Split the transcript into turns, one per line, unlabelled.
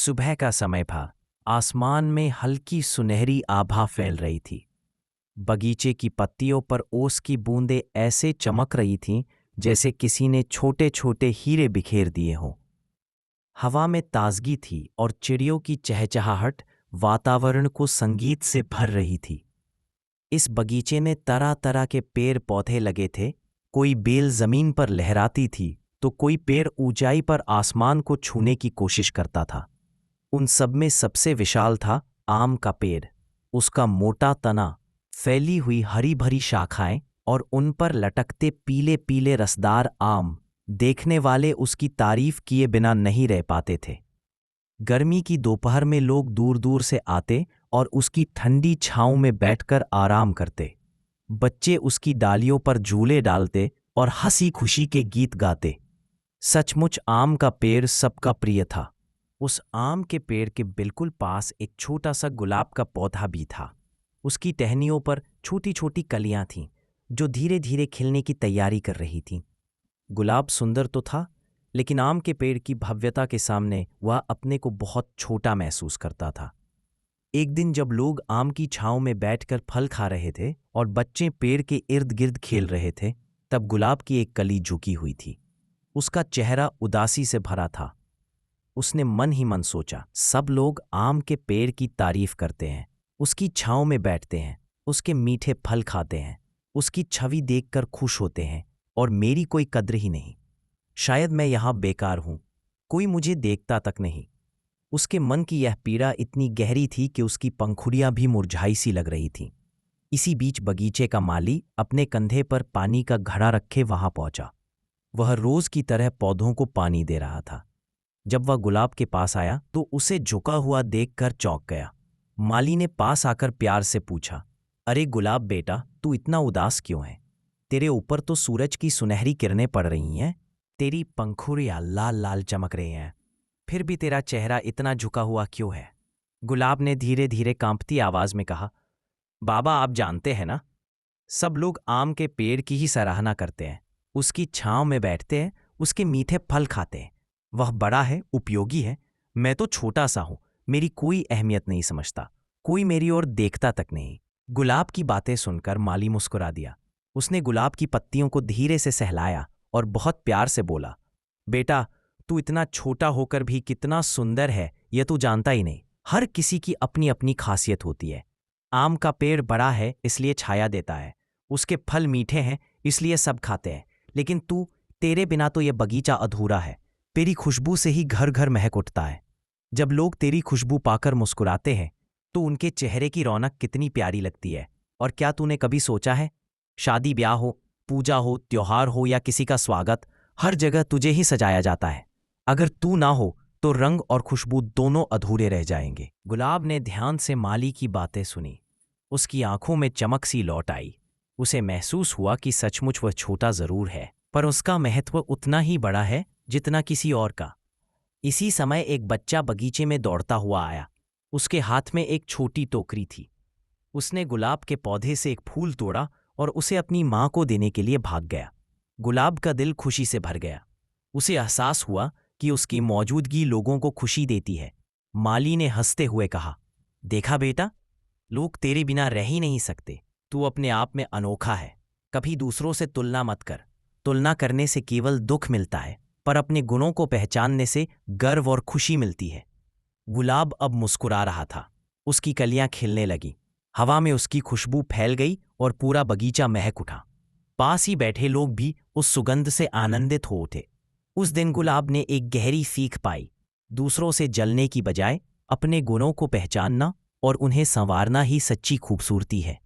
सुबह का समय था। आसमान में हल्की सुनहरी आभा फैल रही थी। बगीचे की पत्तियों पर ओस की बूंदें ऐसे चमक रही थीं जैसे किसी ने छोटे छोटे हीरे बिखेर दिए हों। हवा में ताजगी थी और चिड़ियों की चहचहाहट वातावरण को संगीत से भर रही थी। इस बगीचे में तरह तरह के पेड़ पौधे लगे थे। कोई बेल जमीन पर लहराती थी तो कोई पेड़ ऊंचाई पर आसमान को छूने की कोशिश करता था। उन सब में सबसे विशाल था आम का पेड़। उसका मोटा तना, फैली हुई हरी भरी शाखाएं और उन पर लटकते पीले पीले रसदार आम, देखने वाले उसकी तारीफ किए बिना नहीं रह पाते थे। गर्मी की दोपहर में लोग दूर दूर से आते और उसकी ठंडी छांव में बैठकर आराम करते। बच्चे उसकी डालियों पर झूले डालते और हंसी खुशी के गीत गाते। सचमुच आम का पेड़ सबका प्रिय था। उस आम के पेड़ के बिल्कुल पास एक छोटा सा गुलाब का पौधा भी था। उसकी टहनियों पर छोटी छोटी कलियां थीं जो धीरे धीरे खिलने की तैयारी कर रही थीं। गुलाब सुंदर तो था, लेकिन आम के पेड़ की भव्यता के सामने वह अपने को बहुत छोटा महसूस करता था। एक दिन जब लोग आम की छांव में बैठकर फल खा रहे थे और बच्चे पेड़ के इर्द गिर्द खेल रहे थे, तब गुलाब की एक कली झुकी हुई थी। उसका चेहरा उदासी से भरा था। उसने मन ही मन सोचा, सब लोग आम के पेड़ की तारीफ करते हैं, उसकी छांव में बैठते हैं, उसके मीठे फल खाते हैं, उसकी छवि देखकर खुश होते हैं, और मेरी कोई कद्र ही नहीं। शायद मैं यहाँ बेकार हूँ, कोई मुझे देखता तक नहीं। उसके मन की यह पीड़ा इतनी गहरी थी कि उसकी पंखुड़ियां भी मुरझाई सी लग रही थीं। इसी बीच बगीचे का माली अपने कंधे पर पानी का घड़ा रखे वहां पहुंचा। वह रोज की तरह पौधों को पानी दे रहा था। जब वह गुलाब के पास आया तो उसे झुका हुआ देखकर चौंक गया। माली ने पास आकर प्यार से पूछा, अरे गुलाब बेटा, तू इतना उदास क्यों है? तेरे ऊपर तो सूरज की सुनहरी किरणें पड़ रही हैं, तेरी पंखुड़ियां लाल लाल चमक रही हैं, फिर भी तेरा चेहरा इतना झुका हुआ क्यों है? गुलाब ने धीरे धीरे कांपती आवाज में कहा, बाबा आप जानते हैं ना, सब लोग आम के पेड़ की ही सराहना करते हैं, उसकी छांव में बैठते हैं, उसके मीठे फल खाते हैं। वह बड़ा है, उपयोगी है, मैं तो छोटा सा हूं, मेरी कोई अहमियत नहीं समझता, कोई मेरी ओर देखता तक नहीं। गुलाब की बातें सुनकर माली मुस्कुरा दिया। उसने गुलाब की पत्तियों को धीरे से सहलाया और बहुत प्यार से बोला, बेटा तू इतना छोटा होकर भी कितना सुंदर है, यह तू जानता ही नहीं। हर किसी की अपनी अपनी खासियत होती है। आम का पेड़ बड़ा है इसलिए छाया देता है, उसके फल मीठे हैं इसलिए सब खाते हैं, लेकिन तेरे बिना तो यह बगीचा अधूरा है। तेरी खुशबू से ही घर घर महक उठता है। जब लोग तेरी खुशबू पाकर मुस्कुराते हैं तो उनके चेहरे की रौनक कितनी प्यारी लगती है। और क्या तूने कभी सोचा है, शादी ब्याह हो, पूजा हो, त्योहार हो या किसी का स्वागत, हर जगह तुझे ही सजाया जाता है। अगर तू ना हो तो रंग और खुशबू दोनों अधूरे रह जाएंगे। गुलाब ने ध्यान से माली की बातें सुनी। उसकी आंखों में चमक सी लौट आई। उसे महसूस हुआ कि सचमुच वह छोटा जरूर है, पर उसका महत्व उतना ही बड़ा है जितना किसी और का। इसी समय एक बच्चा बगीचे में दौड़ता हुआ आया। उसके हाथ में एक छोटी टोकरी थी। उसने गुलाब के पौधे से एक फूल तोड़ा और उसे अपनी मां को देने के लिए भाग गया। गुलाब का दिल खुशी से भर गया। उसे एहसास हुआ कि उसकी मौजूदगी लोगों को खुशी देती है। माली ने हंसते हुए कहा, देखा बेटा, लोग तेरे बिना रह ही नहीं सकते। तू अपने आप में अनोखा है। कभी दूसरों से तुलना मत कर। तुलना करने से केवल दुख मिलता है, पर अपने गुणों को पहचानने से गर्व और खुशी मिलती है। गुलाब अब मुस्कुरा रहा था। उसकी कलियां खिलने लगी। हवा में उसकी खुशबू फैल गई और पूरा बगीचा महक उठा। पास ही बैठे लोग भी उस सुगंध से आनंदित हो उठे। उस दिन गुलाब ने एक गहरी सीख पाई, दूसरों से जलने की बजाय अपने गुणों को पहचानना और उन्हें संवारना ही सच्ची खूबसूरती है।